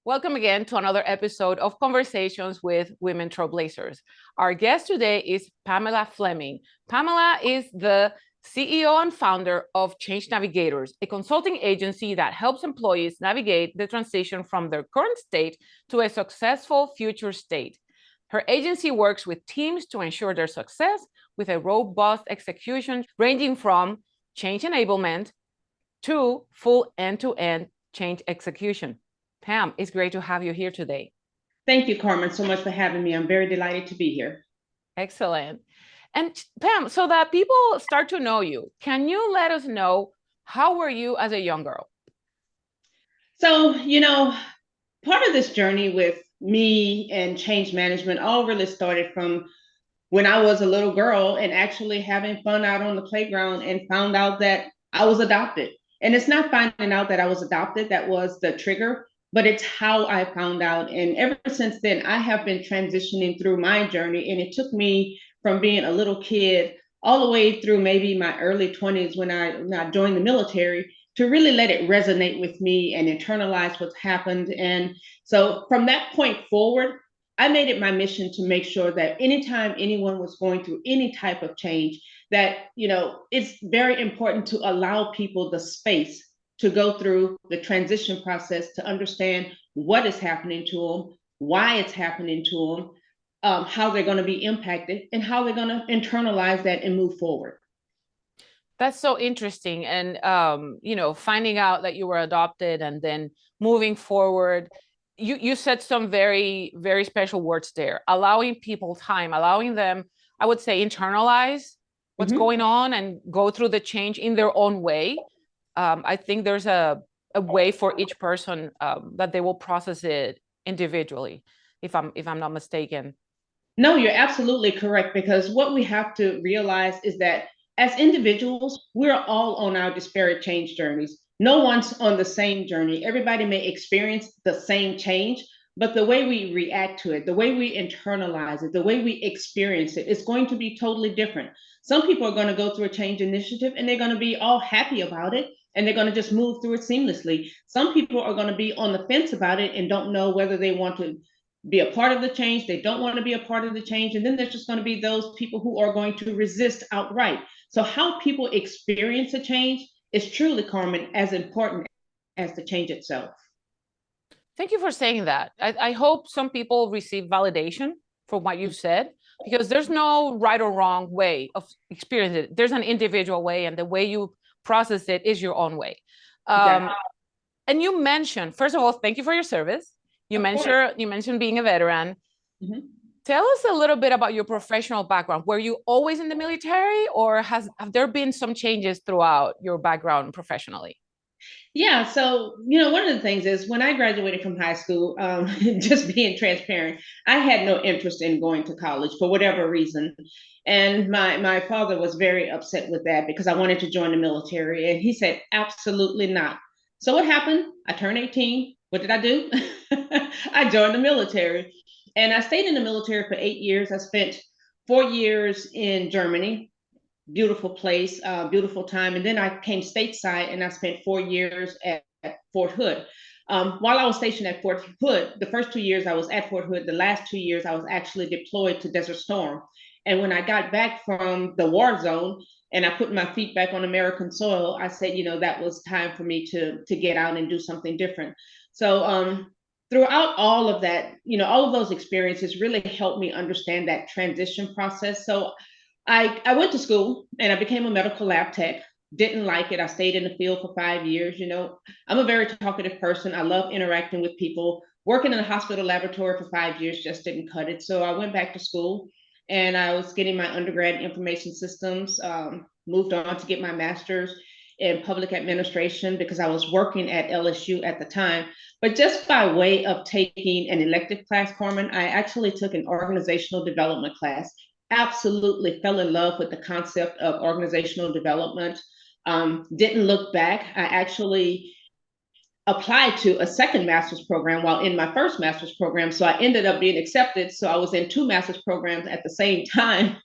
Welcome again to another episode of Conversations with Women Trailblazers. Our guest today is Pamela Fleming. Pamela is the CEO and founder of Change Navigators, a consulting agency that helps employees navigate the transition from their current state to a successful future state. Her agency works with teams to ensure their success with a robust execution ranging from change enablement to full end-to-end change execution. Pam, it's great to have you here today. Thank you, Carmen, so much for having me. I'm very delighted to be here. Excellent. And Pam, so that people start to know you, can you let us know how were you as a young girl? So, part of this journey with me and change management all really started from when I was a little girl and actually having fun out on the playground and found out that I was adopted. And it's not finding out that I was adopted that was the trigger, but it's how I found out. And ever since then, I have been transitioning through my journey. And it took me from being a little kid all the way through maybe my early 20s when I joined the military to really let it resonate with me and internalize what's happened. And so from that point forward, I made it my mission to make sure that anytime anyone was going through any type of change, that, it's very important to allow people the space to go through the transition process to understand what is happening to them, why it's happening to them, how they're going to be impacted, and how they're going to internalize that and move forward. That's so interesting. And, finding out that you were adopted and then moving forward, you said some very, very special words there, allowing people time, allowing them, I would say, internalize what's going on and go through the change in their own way. I think there's a way for each person that they will process it individually, if I'm not mistaken. No, you're absolutely correct, because what we have to realize is that as individuals, we're all on our disparate change journeys. No one's on the same journey. Everybody may experience the same change, but the way we react to it, the way we internalize it, the way we experience it is going to be totally different. Some people are going to go through a change initiative and they're going to be all happy about it and they're going to just move through it seamlessly. Some people are going to be on the fence about it and don't know whether they want to be a part of the change, they don't want to be a part of the change, and then there's just going to be those people who are going to resist outright. So how people experience a change is truly, Carmen, as important as the change itself. Thank you for saying that. I hope some people receive validation for what you've said, because there's no right or wrong way of experiencing it. There's an individual way, and the way you process it is your own way. And you mentioned, first of all, thank you for your service. You mentioned being a veteran. Mm-hmm. Tell us a little bit about your professional background. Were you always in the military, or have there been some changes throughout your background professionally? Yeah, so one of the things is when I graduated from high school, just being transparent, I had no interest in going to college for whatever reason. And my father was very upset with that because I wanted to join the military. And he said, absolutely not. So what happened? I turned 18. What did I do? I joined the military. And I stayed in the military for 8 years. I spent 4 years in Germany. Beautiful place, beautiful time. And then I came stateside and I spent 4 years at Fort Hood. While I was stationed at Fort Hood, the first 2 years I was at Fort Hood, the last 2 years I was actually deployed to Desert Storm. And when I got back from the war zone and I put my feet back on American soil, I said, that was time for me to get out and do something different. So throughout all of that, all of those experiences really helped me understand that transition process. So I went to school and I became a medical lab tech. Didn't like it. I stayed in the field for 5 years. I'm a very talkative person. I love interacting with people. Working in a hospital laboratory for 5 years just didn't cut it. So I went back to school and I was getting my undergrad in information systems, moved on to get my master's in public administration because I was working at LSU at the time. But just by way of taking an elective class, Carmen, I actually took an organizational development class. Absolutely fell in love with the concept of organizational development. Didn't look back. I actually applied to a second master's program while in my first master's program. So I ended up being accepted. So I was in two master's programs at the same time.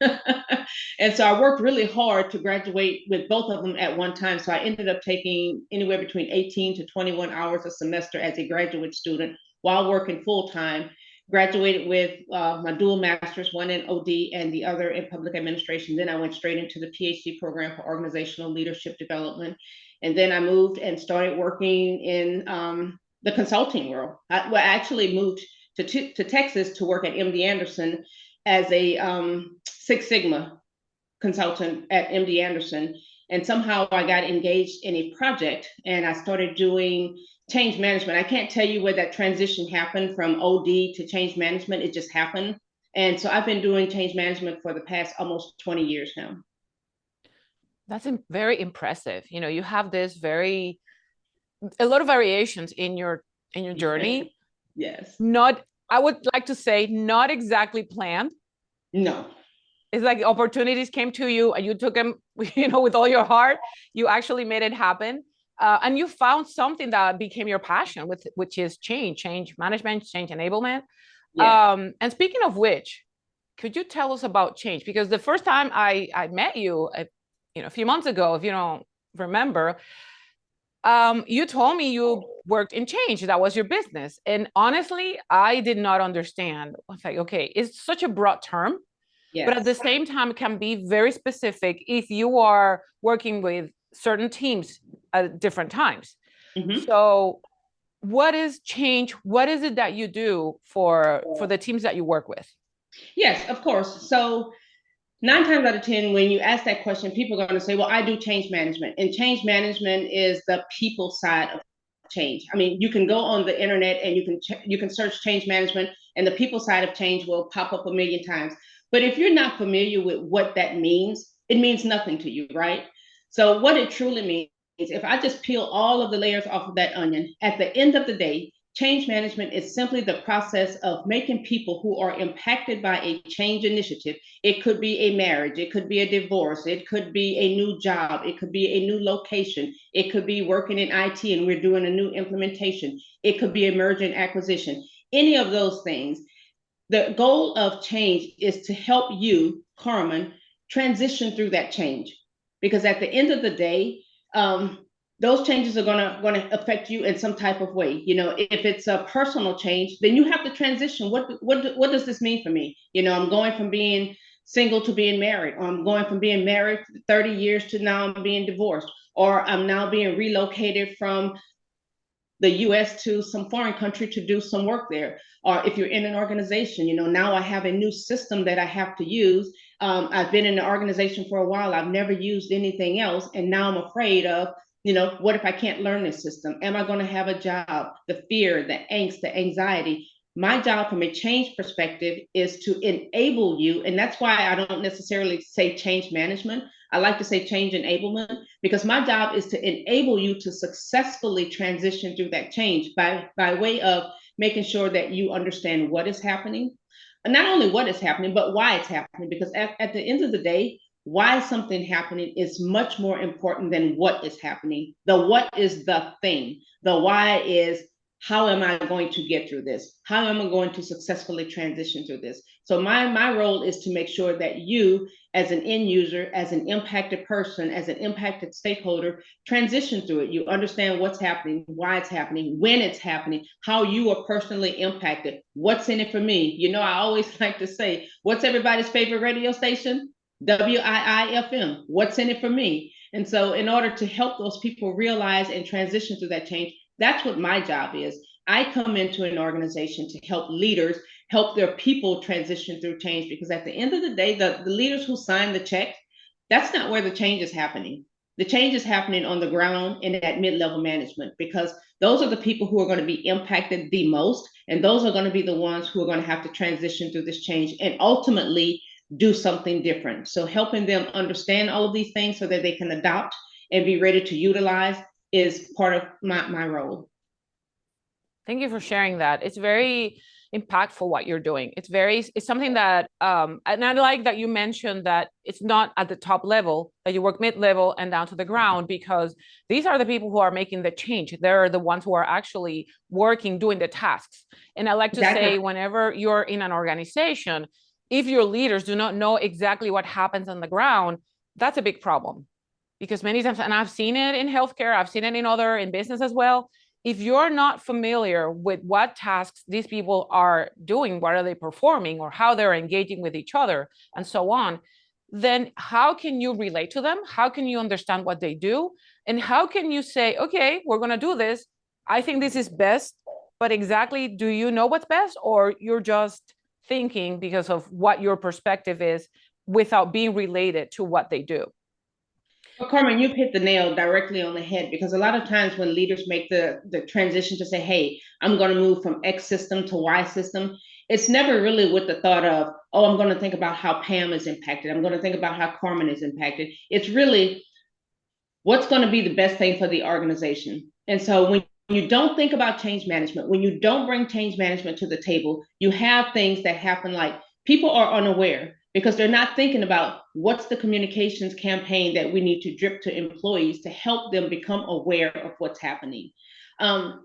And so I worked really hard to graduate with both of them at one time. So I ended up taking anywhere between 18 to 21 hours a semester as a graduate student while working full time. Graduated with my dual master's, one in OD and the other in public administration. Then I went straight into the PhD program for organizational leadership development. And then I moved and started working in the consulting world. I actually moved to Texas to work at MD Anderson as a Six Sigma consultant at MD Anderson. And somehow I got engaged in a project and I started doing change management. I can't tell you where that transition happened from OD to change management. It just happened. And so I've been doing change management for the past almost 20 years now. That's very impressive. You know, you have this a lot of variations in your journey. Yes. Not, I would like to say, not exactly planned. No. It's like opportunities came to you and you took them, you know, with all your heart. You actually made it happen. And you found something that became your passion, which is change management, change enablement. Yeah. And speaking of which, could you tell us about change? Because the first time I met you, a few months ago, if you don't remember, you told me you worked in change. That was your business. And honestly, I did not understand. I was like, okay, it's such a broad term. Yes. But at the same time, it can be very specific if you are working with certain teams at different times. Mm-hmm. So what is change? What is it that you do for the teams that you work with? Yes, of course. So 9 times out of 10, when you ask that question, people are going to say, well, I do change management. And change management is the people side of change. I mean, you can go on the internet and you can search change management and the people side of change will pop up a million times. But if you're not familiar with what that means, it means nothing to you, right? So what it truly means, if I just peel all of the layers off of that onion, at the end of the day, change management is simply the process of making people who are impacted by a change initiative. It could be a marriage, it could be a divorce, it could be a new job, it could be a new location, it could be working in IT and we're doing a new implementation, it could be a merger and acquisition, any of those things. The goal of change is to help you, Carmen, transition through that change. Because at the end of the day, those changes are gonna affect you in some type of way. You know, if it's a personal change, then you have to transition. What does this mean for me? You know, I'm going from being single to being married, or I'm going from being married 30 years to now I'm being divorced, or I'm now being relocated from the US to some foreign country to do some work there. Or if you're in an organization, you know, now I have a new system that I have to use. I've been in the organization for a while. I've never used anything else. And now I'm afraid of, you know, what if I can't learn this system? Am I going to have a job? The fear, the angst, the anxiety. My job from a change perspective is to enable you. And that's why I don't necessarily say change management. I like to say change enablement, because my job is to enable you to successfully transition through that change by way of making sure that you understand what is happening. And not only what is happening, but why it's happening. Because at the end of the day, why something happening is much more important than what is happening. The what is the thing. The why is, how am I going to get through this? How am I going to successfully transition through this? So my role is to make sure that you, as an end user, as an impacted person, as an impacted stakeholder, transition through it. You understand what's happening, why it's happening, when it's happening, how you are personally impacted, what's in it for me. You know, I always like to say, what's everybody's favorite radio station? WIIFM. What's in it for me? And so in order to help those people realize and transition through that change, that's what my job is. I come into an organization to help leaders help their people transition through change, because at the end of the day, the leaders who sign the check, that's not where the change is happening. The change is happening on the ground and at mid-level management, because those are the people who are going to be impacted the most, and those are going to be the ones who are going to have to transition through this change and ultimately do something different. So helping them understand all of these things so that they can adopt and be ready to utilize is part of my role. Thank you for sharing that. It's very impactful what you're doing. It's something that, and I like that you mentioned that it's not at the top level, that you work mid-level and down to the ground, because these are the people who are making the change. They're the ones who are actually working, doing the tasks. And I like to say, whenever you're in an organization, if your leaders do not know exactly what happens on the ground, that's a big problem. Because many times, and I've seen it in healthcare, I've seen it in business as well, if you're not familiar with what tasks these people are doing, what are they performing, or how they're engaging with each other, and so on, then how can you relate to them? How can you understand what they do? And how can you say, okay, we're going to do this. I think this is best, but exactly, do you know what's best, or you're just thinking because of what your perspective is without being related to what they do? Well, Carmen, you've hit the nail directly on the head, because a lot of times when leaders make the transition to say, hey, I'm going to move from X system to Y system, it's never really with the thought of, oh, I'm going to think about how Pam is impacted. I'm going to think about how Carmen is impacted. It's really what's going to be the best thing for the organization. And so when you don't think about change management, when you don't bring change management to the table, you have things that happen like people are unaware because they're not thinking about what's the communications campaign that we need to drip to employees to help them become aware of what's happening.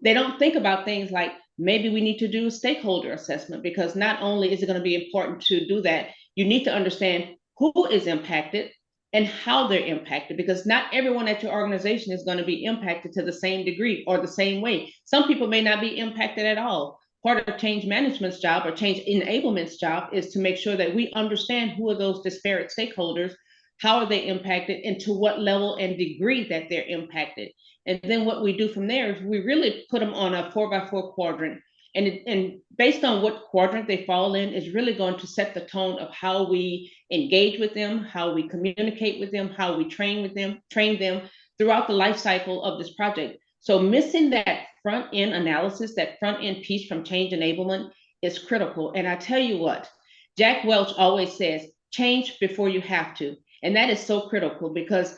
They don't think about things like maybe we need to do a stakeholder assessment, because not only is it going to be important to do that, you need to understand who is impacted and how they're impacted, because not everyone at your organization is going to be impacted to the same degree or the same way. Some people may not be impacted at all. Part of change management's job or change enablement's job is to make sure that we understand who are those disparate stakeholders, how are they impacted, and to what level and degree that they're impacted. And then what we do from there is we really put them on a 4x4 quadrant. And based on what quadrant they fall in is really going to set the tone of how we engage with them, how we communicate with them, how we train them throughout the life cycle of this project. So missing that front end analysis, that front end piece from change enablement is critical. And I tell you what, Jack Welch always says, change before you have to. And that is so critical, because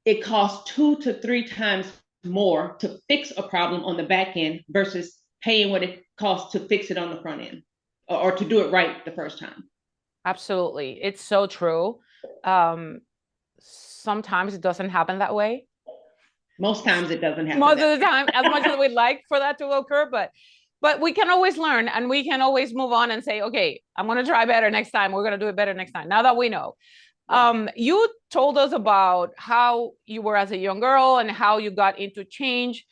it costs 2 to 3 times more to fix a problem on the back end versus paying what it costs to fix it on the front end, or to do it right the first time. Absolutely. It's so true. Sometimes it doesn't happen that way. Most times it doesn't happen. Most of the time, as much as we'd like for that to occur, but we can always learn, and we can always move on and say, okay, I'm going to try better next time. We're going to do it better next time. Now that we know. You told us about how you were as a young girl and how you got into change.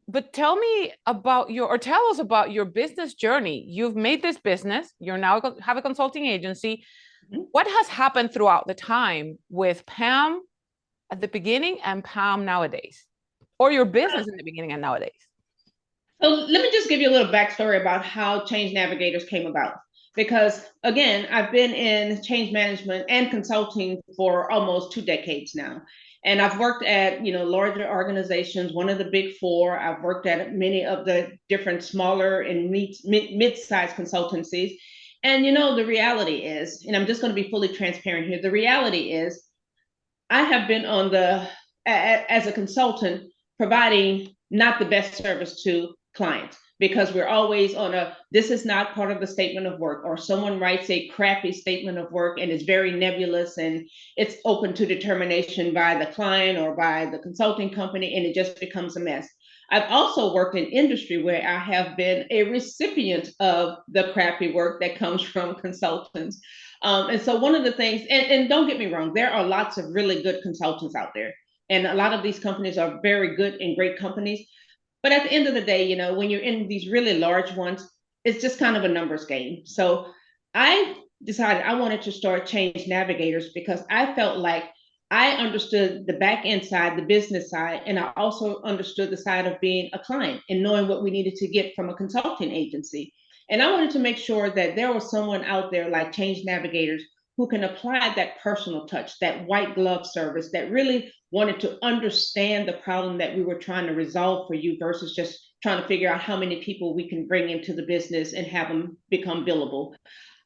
But tell us about your business journey. You've made this business. You're now have a consulting agency. Mm-hmm. What has happened throughout the time with Pam at the beginning and Pam nowadays, or your business in the beginning and nowadays? So let me just give you a little backstory about how Change Navigators came about. Because again, I've been in change management and consulting for almost 2 decades now. And I've worked at, larger organizations, one of the big 4. I've worked at many of the different smaller and mid-sized consultancies. And, the reality is, and I'm just going to be fully transparent here, the reality is I have been as a consultant, providing not the best service to clients, because we're always on this is not part of the statement of work, or someone writes a crappy statement of work and it's very nebulous and it's open to determination by the client or by the consulting company, and it just becomes a mess. I've also worked in industry where I have been a recipient of the crappy work that comes from consultants. And so one of the things, and don't get me wrong, there are lots of really good consultants out there. And a lot of these companies are very good and great companies. But at the end of the day, when you're in these really large ones, it's just kind of a numbers game. So I decided I wanted to start Change Navigators because I felt like I understood the back end side, the business side, and I also understood the side of being a client and knowing what we needed to get from a consulting agency. And I wanted to make sure that there was someone out there like Change Navigators who can apply that personal touch, that white glove service, that really wanted to understand the problem that we were trying to resolve for you, versus just trying to figure out how many people we can bring into the business and have them become billable.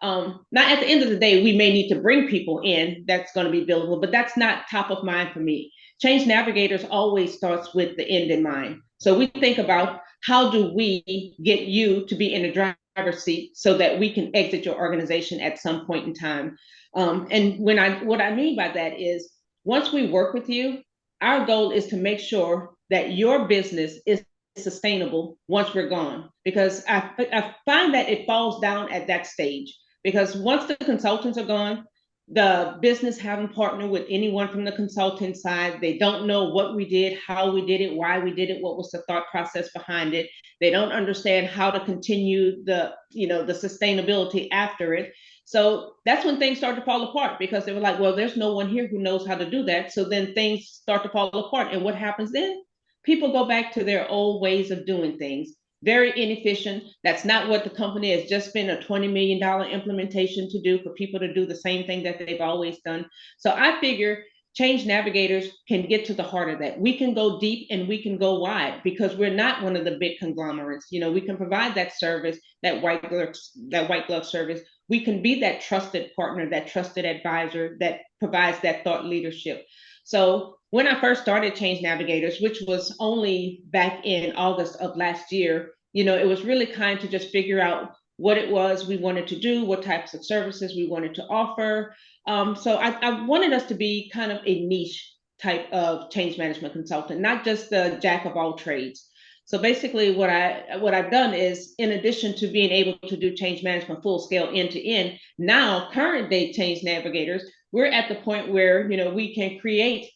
Now, at the end of the day, we may need to bring people in that's going to be billable, but that's not top of mind for me. Change Navigators always starts with the end in mind. So we think about, how do we get you to be in the driver's seat so that we can exit your organization at some point in time? And what I mean by that is, once we work with you, our goal is to make sure that your business is sustainable once we're gone. Because I find that it falls down at that stage. Because once the consultants are gone, the business haven't partnered with anyone from the consulting side. They don't know what we did, how we did it, why we did it, what was the thought process behind it. They don't understand how to continue the sustainability after it. So that's when things start to fall apart, because they were like, well, there's no one here who knows how to do that. So then things start to fall apart. And what happens then? People go back to their old ways of doing things. Very inefficient. That's not what the company has just spent a $20 million implementation to do, for people to do the same thing that they've always done. So I figure Change Navigators can get to the heart of that. We can go deep and we can go wide, because we're not one of the big conglomerates. We can provide that service, that white glove service. We can be that trusted partner, that trusted advisor that provides that thought leadership. So when I first started Change Navigators, which was only back in August of last year, it was really kind to just figure out what it was we wanted to do, what types of services we wanted to offer. So I wanted us to be kind of a niche type of change management consultant, not just the jack of all trades. So basically what I've done is, in addition to being able to do change management full scale end to end, now current day Change Navigators, we're at the point where we can create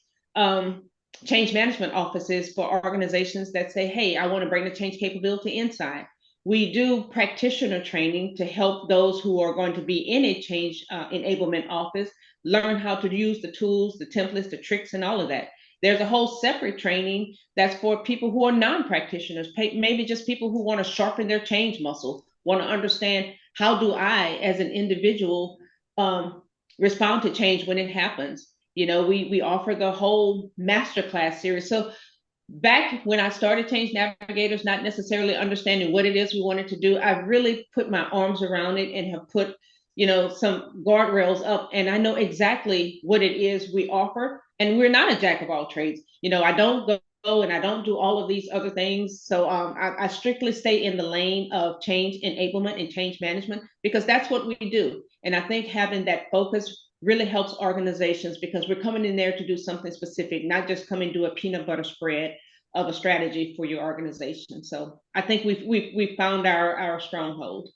change management offices for organizations that say, hey, I want to bring the change capability inside. We do practitioner training to help those who are going to be in a change enablement office learn how to use the tools, the templates, the tricks, and all of that. There's a whole separate training that's for people who are non-practitioners, maybe just people who want to sharpen their change muscle, want to understand, how do I, as an individual, respond to change when it happens. We offer the whole masterclass series. So back when I started Change Navigators, not necessarily understanding what it is we wanted to do, I really put my arms around it and have put some guardrails up, and I know exactly what it is we offer. And we're not a jack of all trades. I don't go and I don't do all of these other things. So I strictly stay in the lane of change enablement and change management, because that's what we do. And I think having that focus really helps organizations, because we're coming in there to do something specific, not just come and do a peanut butter spread of a strategy for your organization. So I think we've found our stronghold.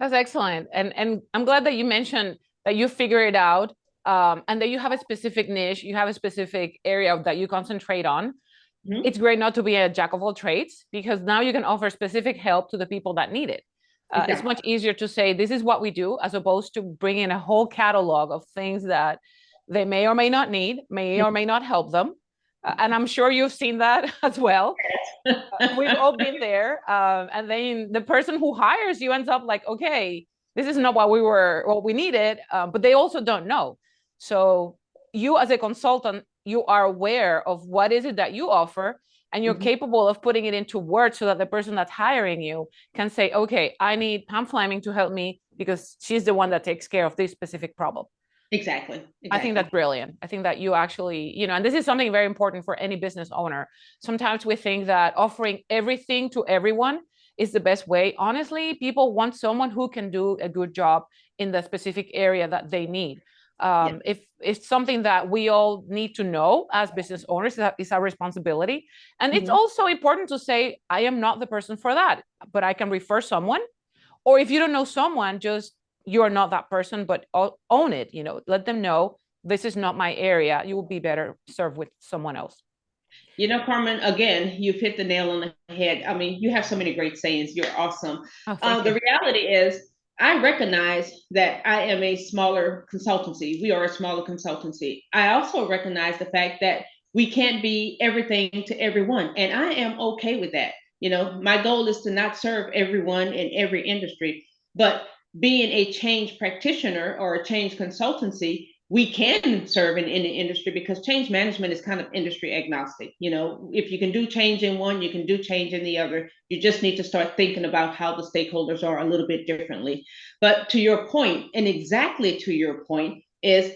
That's excellent. And I'm glad that you mentioned that you figure it out, and that you have a specific niche, you have a specific area that you concentrate on. Mm-hmm. It's great not to be a jack of all trades, because now you can offer specific help to the people that need it. Exactly. It's much easier to say, this is what we do, as opposed to bringing a whole catalog of things that they may or may not need, may or may not help them. And I'm sure you've seen that as well. We've all been there. And then the person who hires you ends up like, okay, this is not what we needed, but they also don't know. So you, as a consultant, you are aware of what is it that you offer, and you're capable of putting it into words so that the person that's hiring you can say, okay, I need Pam Fleming to help me, because she's the one that takes care of this specific problem. Exactly. I think that's brilliant. I think that you actually, and this is something very important for any business owner. Sometimes we think that offering everything to everyone is the best way. Honestly, people want someone who can do a good job in the specific area that they need. If it's something that we all need to know as business owners, that is our responsibility. And it's also important to say, I am not the person for that, but I can refer someone. Or if you don't know someone, just, you're not that person, but own it. Let them know, this is not my area. You will be better served with someone else. Carmen, again, you've hit the nail on the head. I mean, you have so many great sayings. You're awesome. The reality is, I recognize that I am a smaller consultancy. We are a smaller consultancy. I also recognize the fact that we can't be everything to everyone. And I am okay with that. My goal is to not serve everyone in every industry, but being a change practitioner or a change consultancy, we can serve in any industry, because change management is kind of industry agnostic. If you can do change in one, you can do change in the other. You just need to start thinking about how the stakeholders are a little bit differently. But to your point, and exactly to your point, is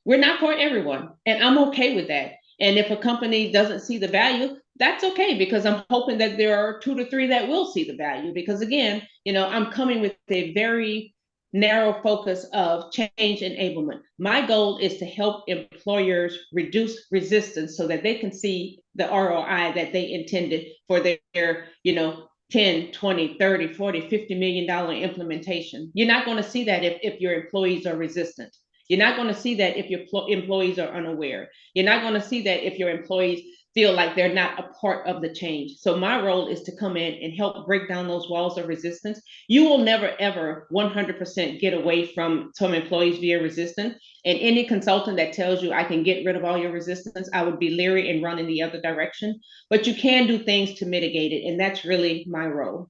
we're not for everyone. And I'm okay with that. And if a company doesn't see the value, that's okay, because I'm hoping that there are 2 to 3 that will see the value. Because again, I'm coming with a very narrow focus of change enablement. My goal is to help employers reduce resistance so that they can see the ROI that they intended for their 10, 20, 30, 40, $50 million implementation. You're not going to see that if your employees are resistant. You're not going to see that if your employees are unaware. You're not going to see that if your employees feel like they're not a part of the change. So my role is to come in and help break down those walls of resistance. You will never, ever 100% get away from some employees being resistant. And any consultant that tells you I can get rid of all your resistance, I would be leery and run in the other direction. But you can do things to mitigate it. And that's really my role.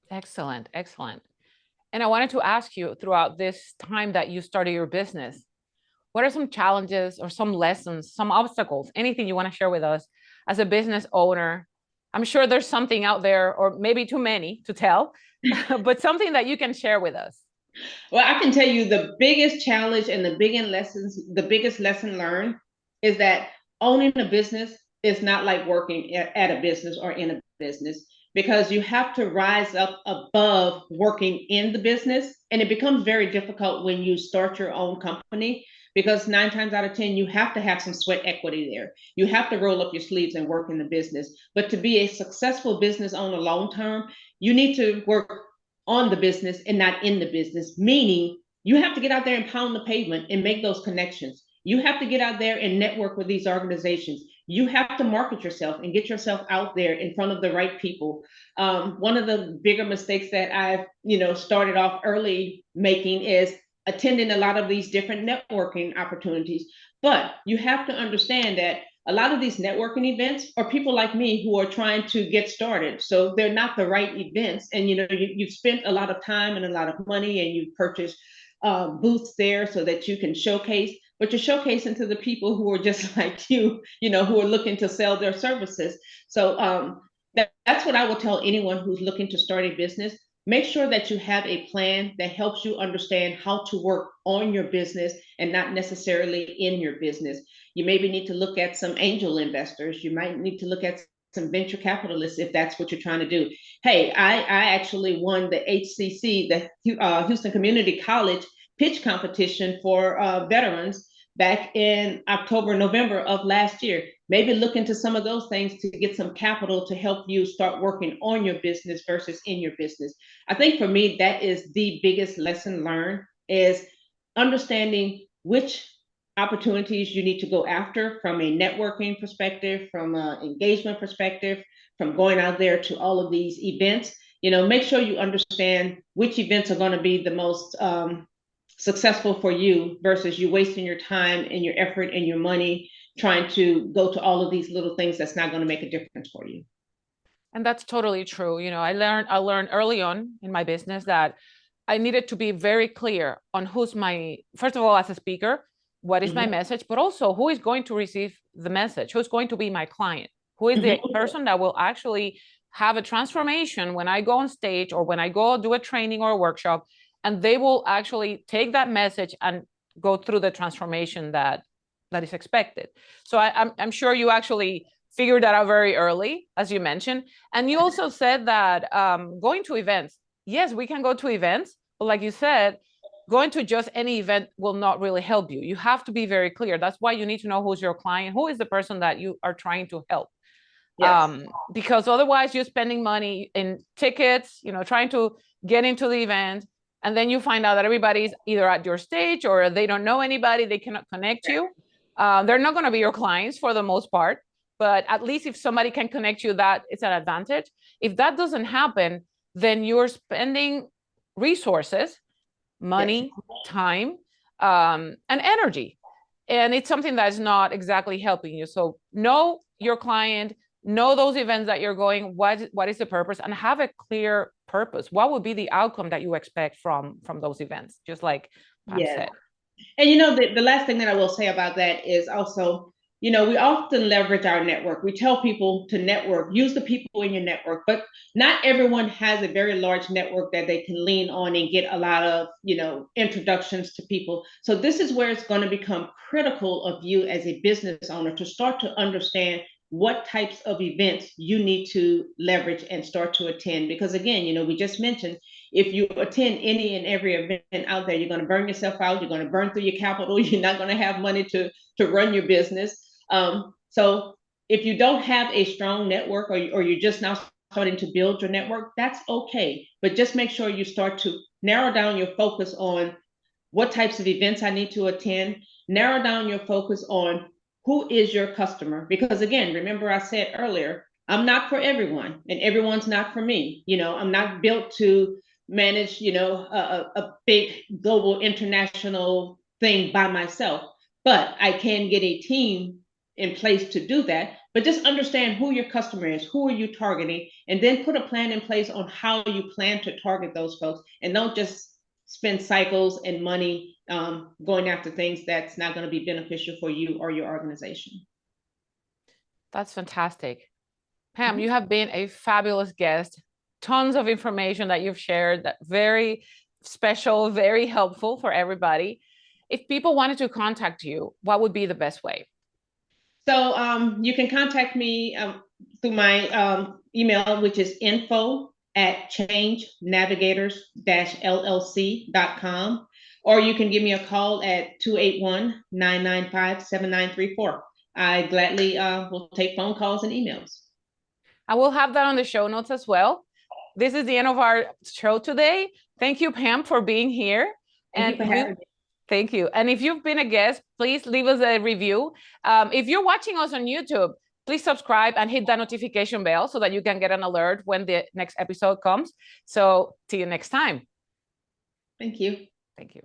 Excellent, excellent. And I wanted to ask you, throughout this time that you started your business, what are some challenges or some lessons, some obstacles, anything you want to share with us as a business owner? I'm sure there's something out there, or maybe too many to tell, but something that you can share with us. Well, I can tell you the biggest challenge and the biggest lesson learned is that owning a business is not like working at a business or in a business, because you have to rise up above working in the business. And it becomes very difficult when you start your own company, because 9 times out of 10, you have to have some sweat equity there. You have to roll up your sleeves and work in the business. But to be a successful business owner long term, you need to work on the business and not in the business, meaning you have to get out there and pound the pavement and make those connections. You have to get out there and network with these organizations. You have to market yourself and get yourself out there in front of the right people. One of the bigger mistakes that I've started off early making is attending a lot of these different networking opportunities. But you have to understand that a lot of these networking events are people like me who are trying to get started. So they're not the right events. And you've spent a lot of time and a lot of money, and you've purchased booths there so that you can showcase, but you're showcasing to the people who are just like you, who are looking to sell their services. So that's what I will tell anyone who's looking to start a business. Make sure that you have a plan that helps you understand how to work on your business and not necessarily in your business. You maybe need to look at some angel investors. You might need to look at some venture capitalists if that's what you're trying to do. Hey, I actually won the HCC, the Houston Community College pitch competition for veterans back in October, November of last year. Maybe look into some of those things to get some capital to help you start working on your business versus in your business. I think for me, that is the biggest lesson learned, is understanding which opportunities you need to go after from a networking perspective, from an engagement perspective, from going out there to all of these events. Make sure you understand which events are going to be the most successful for you versus you wasting your time and your effort and your money trying to go to all of these little things that's not going to make a difference for you. And that's totally true. I learned early on in my business that I needed to be very clear on who's first of all, as a speaker, what is my message, but also who is going to receive the message, who's going to be my client, who is the person that will actually have a transformation when I go on stage or when I go do a training or a workshop, and they will actually take that message and go through the transformation that is expected. So I'm sure you actually figured that out very early, as you mentioned. And you also said that going to events, yes, we can go to events, but like you said, going to just any event will not really help you. You have to be very clear. That's why you need to know who's your client, who is the person that you are trying to help. Yes. Because otherwise you're spending money in tickets, trying to get into the event. And then you find out that everybody's either at your stage or they don't know anybody, they cannot connect you. They're not going to be your clients for the most part, but at least if somebody can connect you, that it's an advantage. If that doesn't happen, then you're spending resources, money, time, and energy. And it's something that's not exactly helping you. So know your client, know those events that you're going, what is the purpose, and have a clear purpose. What would be the outcome that you expect from those events? Just like Pam said. And the last thing that I will say about that is also, we often leverage our network. We tell people to network, use the people in your network, but not everyone has a very large network that they can lean on and get a lot of, introductions to people. So this is where it's going to become critical of you as a business owner to start to understand what types of events you need to leverage and start to attend. Because again, we just mentioned, if you attend any and every event out there, you're going to burn yourself out. You're going to burn through your capital. You're not going to have money to run your business. So if you don't have a strong network, or you're just now starting to build your network, that's okay. But just make sure you start to narrow down your focus on what types of events I need to attend. Narrow down your focus on who is your customer. Because again, remember I said earlier, I'm not for everyone and everyone's not for me. I'm not built to manage, a big global international thing by myself, but I can get a team in place to do that. But just understand who your customer is, who are you targeting, and then put a plan in place on how you plan to target those folks. And don't just spend cycles and money going after things that's not going to be beneficial for you or your organization. That's fantastic. Pam, you have been a fabulous guest. Tons of information that you've shared, that very special, very helpful for everybody. If people wanted to contact you, what would be the best way? So you can contact me through my email, which is info@changenavigators-llc.com, or you can give me a call at 281-995-7934. I gladly will take phone calls and emails. I will have that on the show notes as well. This is the end of our show today. Thank you, Pam, for being here. Thank you for having me. Thank you. And if you've been a guest, please leave us a review. If you're watching us on YouTube, please subscribe and hit that notification bell so that you can get an alert when the next episode comes. So see you next time. Thank you. Thank you.